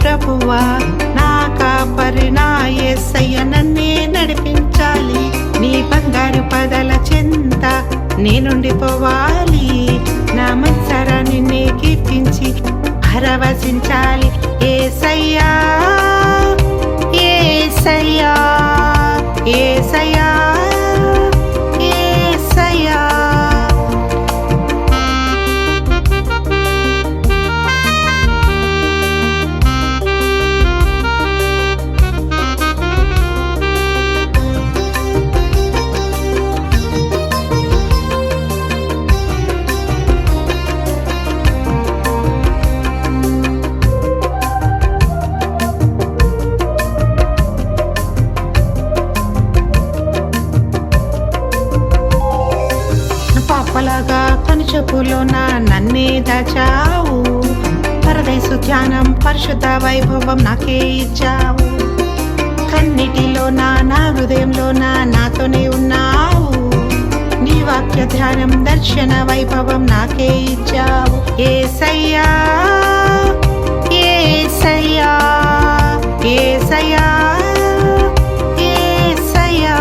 ప్రభువా, నా కాపరి నా యేసయ్య నన్నే నడిపించాలి. నీ బంగారు పదల చెంత నేనుండిపోవాలి. నా మనసారా నిన్నే కీర్తించి పరవశించాలి. యేసయ్యా యేసయ్యా యేసయ్యా యేసయ్యా. పాపలాగా కనుచూపులోన నన్నే దాచావు. పరదేశు ధ్యానం పరిశుద్ధ వైభవం నాకే ఇచ్చావు. కన్నిటిలోన నా హృదయంలోన నాతోనే ఉన్నావు. నీ వాక్య ధ్యానం దర్శన వైభవం నాకే ఇచ్చావు. యేసయ్యా యేసయ్యా యేసయ్యా యేసయ్యా.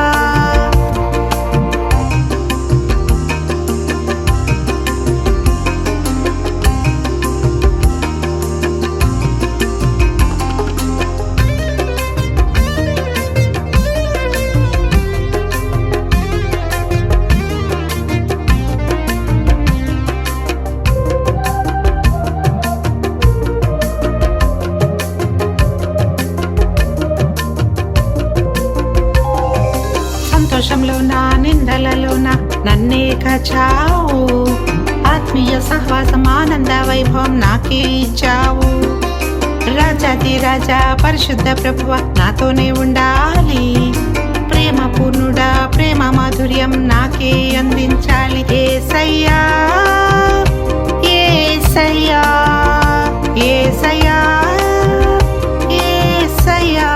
సంతోషంలోన నిందలలోన నన్నే కాచావు. ఆత్మీయ సహవాసం ఆనంద వైభవం నాకే ఇచ్చావు. రాజాది రాజా పరిశుద్ధ ప్రభువ నాతోనే ఉండాలి. ప్రేమ పూర్ణుడా ప్రేమ మాధుర్యం నాకే అందించాలి. యేసయ్యా యేసయ్యా యేసయ్యా యేసయ్యా.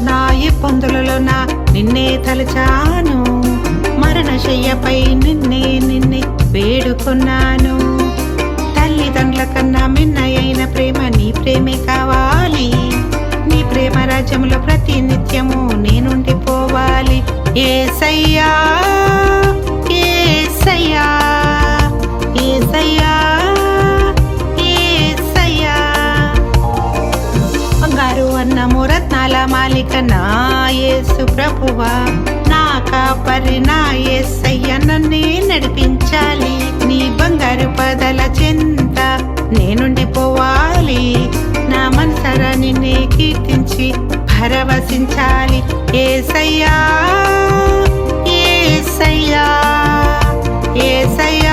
నా ఇబ్బందులలోన నిన్నే తలచాను. మరణశయ్యపై నిన్నే వేడుకున్నాను. తల్లిదండ్రుల కన్నా మిన్నయైన ప్రేమ నీ ప్రేమే కావాలి. నీ ప్రేమ రాజ్యంలో ప్రతి నిత్యము నేనుండిపోవాలి. యేసయ్యా యేసయ్యా యేసయ్యా యేసయ్యా. బంగారు అన్నము రత్నాల మాలిక నా యేసు ప్రభువా, నా కాపరి నా యేసయ్య నన్నే నడిపించాలి. నీ బంగారు పదల చెంత నేనుండిపోవాలి. నా మనసారా నిన్నే కీర్తించి పరవశించాలి. యేసయ్యా యేసయ్యా యేసయ్యా.